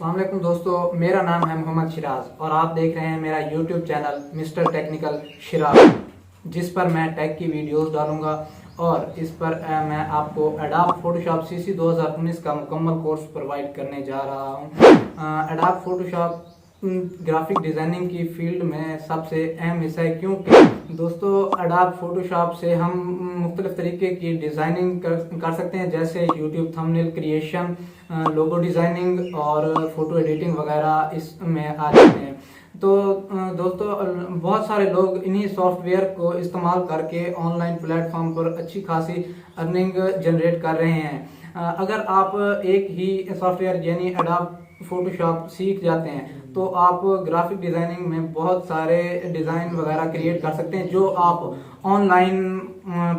السلام علیکم دوستو، میرا نام ہے محمد شراز اور آپ دیکھ رہے ہیں میرا YouTube channel mister technical Shiraz, جس پر میں ٹیک کی ویڈیوز ڈالوں گا اور اس پر میں آپ کو ایڈوب فوٹوشاپ CC 2019 کا مکمل کورس پرووائڈ کرنے جا رہا ہوں۔ ایڈوب فوٹوشاپ گرافک ڈیزائننگ کی فیلڈ میں سب سے اہم حصہ ہے، کیونکہ دوستو ایڈوب فوٹوشاپ سے ہم مختلف طریقے کی ڈیزائننگ کر سکتے ہیں، جیسے یوٹیوب تھمبنیل کریشن، لوگو ڈیزائننگ اور فوٹو ایڈیٹنگ وغیرہ اس میں آ جاتے ہیں۔ تو دوستو بہت سارے لوگ انہی سافٹ ویئر کو استعمال کر کے آن لائن پلیٹ فارم پر اچھی خاصی ارننگ جنریٹ کر رہے ہیں۔ اگر آپ ایک ہی سافٹ ویئر یعنی ایڈوب فوٹوشاپ سیکھ جاتے ہیں تو آپ گرافک ڈیزائننگ میں بہت سارے ڈیزائن وغیرہ کریٹ کر سکتے ہیں، جو آپ online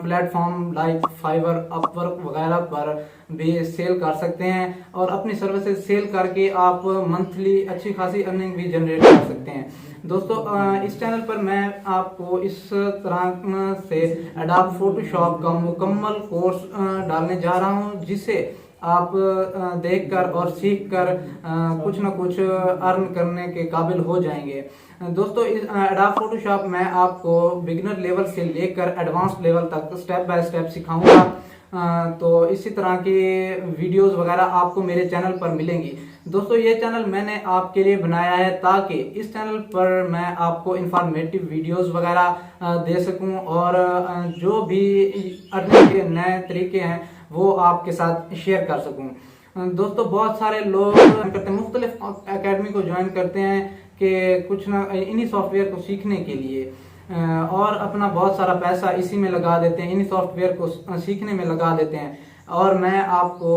platform like Fiverr, Upwork وغیرہ پر بھی سیل کر سکتے ہیں اور اپنی سروسز سیل کر کے آپ منتھلی اچھی خاصی ارننگ بھی جنریٹ کر سکتے ہیں۔ دوستو اس چینل پر میں آپ کو اس طرح سے ایڈوب فوٹوشاپ کا مکمل کورس ڈالنے جا رہا ہوں، جسے آپ دیکھ کر اور سیکھ کر کچھ نہ کچھ ارن کرنے کے قابل ہو جائیں گے۔ دوستو ایڈوب فوٹوشاپ میں آپ کو بگنر لیول سے لے کر ایڈوانس لیول تک سٹیپ بائی سٹیپ سکھاؤں گا، تو اسی طرح کی ویڈیوز وغیرہ آپ کو میرے چینل پر ملیں گی۔ دوستو یہ چینل میں نے آپ کے لیے بنایا ہے تاکہ اس چینل پر میں آپ کو انفارمیٹو ویڈیوز وغیرہ دے سکوں اور جو بھی ارننگ کے نئے طریقے ہیں وہ آپ کے ساتھ شیئر کر سکوں۔ دوستو بہت سارے لوگ مختلف اکیڈمی کو جوائن کرتے ہیں کہ کچھ نہ انہی سافٹ ویئر کو سیکھنے کے لیے، اور اپنا بہت سارا پیسہ اسی میں لگا دیتے ہیں، انہی سافٹ ویئر کو سیکھنے میں لگا دیتے ہیں، اور میں آپ کو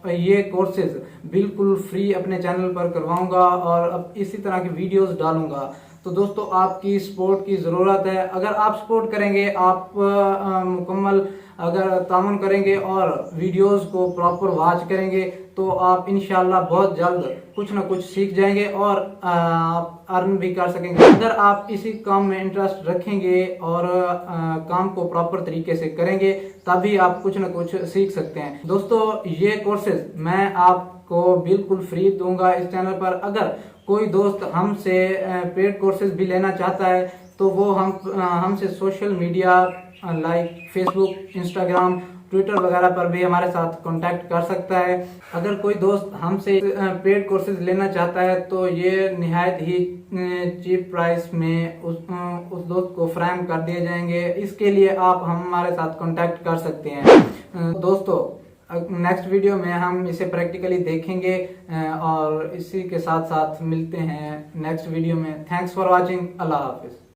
یہ کورسز بالکل فری اپنے چینل پر کرواؤں گا اور اسی طرح کی ویڈیوز ڈالوں گا۔ تو دوستو آپ کی سپورٹ کی ضرورت ہے۔ اگر آپ سپورٹ کریں گے، آپ مکمل اگر تعاون کریں گے اور ویڈیوز کو پراپر واچ کریں گے تو آپ انشاءاللہ بہت جلد کچھ نہ کچھ سیکھ جائیں گے اور آپ ارن بھی کر سکیں گے۔ اگر آپ اسی کام میں انٹرسٹ رکھیں گے اور کام کو پراپر طریقے سے کریں گے تبھی آپ کچھ نہ کچھ سیکھ سکتے ہیں۔ دوستو یہ کورسز میں آپ کو بالکل فری دوں گا اس چینل پر۔ اگر کوئی دوست ہم سے پیڈ کورسز بھی لینا چاہتا ہے تو وہ ہم سے سوشل میڈیا لائک فیس بک، انسٹاگرام، ٹویٹر وغیرہ پر بھی ہمارے ساتھ کانٹیکٹ کر سکتا ہے۔ اگر کوئی دوست ہم سے پیڈ کورسز لینا چاہتا ہے تو یہ نہایت ہی چیپ پرائس میں اس دوست کو فراہم کر دیے جائیں گے۔ اس کے لیے آپ ہمارے ساتھ کانٹیکٹ کر سکتے ہیں۔ دوستو نیکسٹ ویڈیو میں ہم اسے پریکٹیکلی دیکھیں گے اور اسی کے ساتھ ساتھ ملتے ہیں نیکسٹ ویڈیو میں۔ Thanks for watching. اللہ حافظ۔